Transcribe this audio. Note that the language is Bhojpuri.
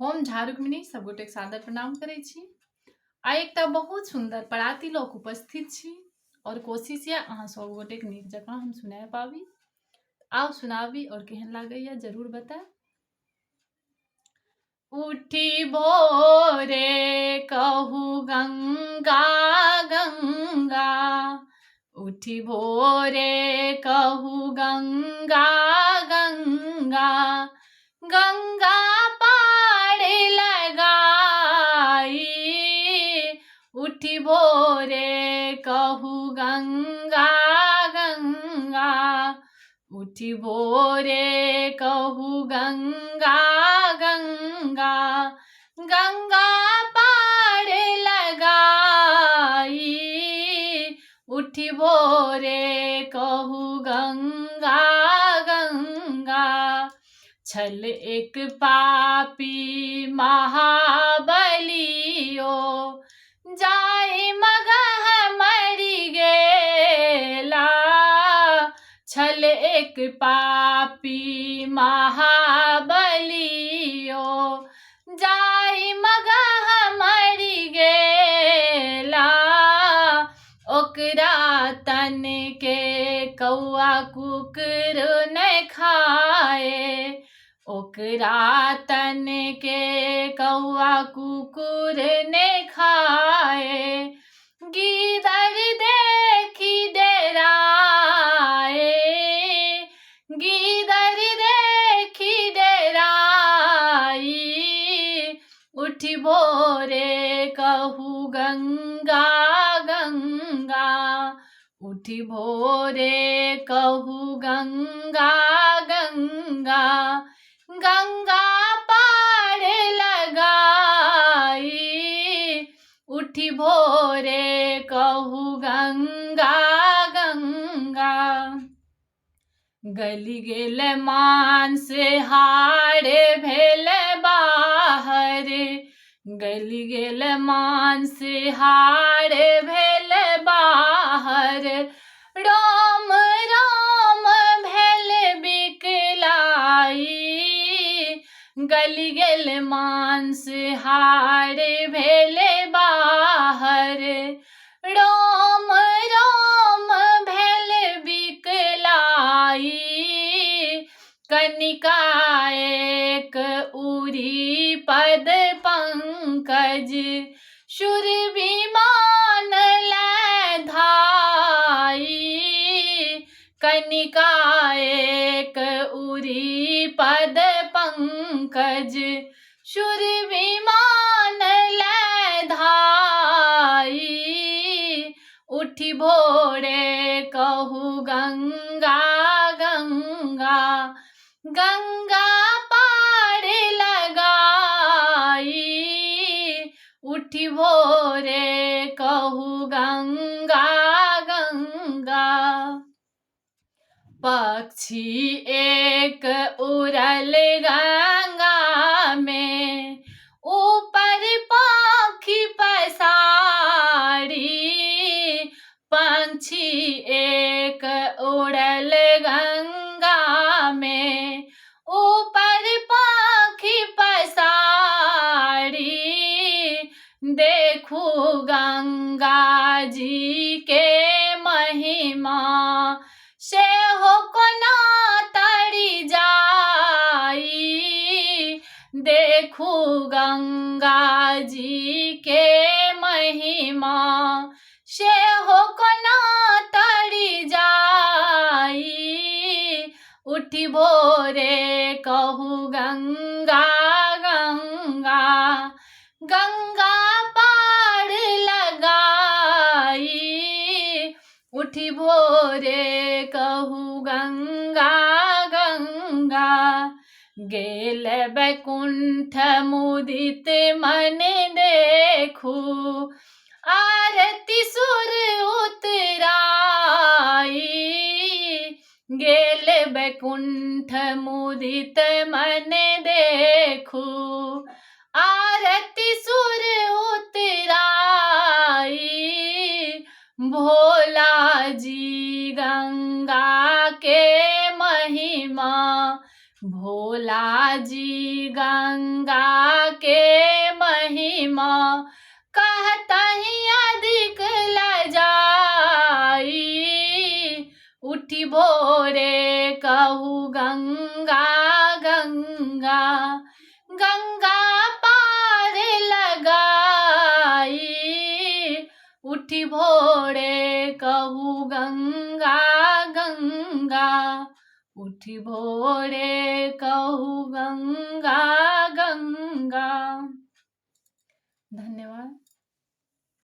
हम झा रुक्मिणी सब गोटेक सादर प्रणाम करै छी। आइ एकटा बहुत सुंदर पराती लऽ कऽ उपस्थित छी और कोशिश यऽ अहाँ सब गोटेक नीक जकाँ हम सुना पाबी। आउ सुनाबी और केहन लागैया जरूर बताएब। उठी भोरे कहू गंगा गंगा, उठी भोरे कहू गंगा गंगा, गंगा पार लगाई। उठी भोरे कहू गंगा गंगा, उठी भोरे कहू गंगा गंगा, गंगा पार लगाई। उठी भोरे कहू गंगा गंगा, छल एक पापी महाबलियो, जाय मगह मरि गेला। छल एक पापी महाबलियो, जाय मगह मरि गेला। ओकरा तन के कौआ कुकुर नहि खाए, ओकरा तन के कौआ कुकुर नहि खाए। गीदड़ देखी डेराए, गीदड़ देखी डेराई। उठी भोरे कहू गंगा गंगा, उठी भोरे कहू गंगा गंगा, गंगा पार लगाई। उठी भोरे कहू गंगा गंगा, गली गेल मांसाहार भेल बाहर, गली गेल मांसाहार भेल बाहर। राम राम भेल बिकलाई, गली गेल मांसाहार भेल बाहर। राम राम भेल बिकलाई, कनिका एक उरी पद पंकज, शूरविमान लै धाई। कनिका एक उरी पद पंकज, शूरविमान लै धाई। उठी भोरे कहू गंगा गंगा, गंगा पार लगाई। उठी भोरे कहू गंगा गंगा, पक्षी एक उड़ल गंगा में, ऊपर पाखी पसारी। पंछी एक उड़ल गंगा में, ऊपर पाखी पसारी। देखू गंगा जी के महिमा, से हो कोना तरि जाई। देखू गंगा जी के महिमा, से हो कोना तरि जाई। उठी भोरे कहू गंगा गंगा, गंगा पार लगाई। उठी भोरे कहू गंगा गंगा, गेल बैकुंठ मुदित मन देखू, आरती सुर उतराई। गेल बैकुंठ मुदित मन देखू, आरती सुर उतराई। भोला जी गंगा के महिमा, भोला जी गंगा के महिमा कहतहि अधिक लजाई। उठी भोरे कहू गंगा गंगा, गंगा पार लगाई। उठी भोरे कहू गंगा गंगा, उठी भोरे कहू गंगा गंगा। धन्यवाद।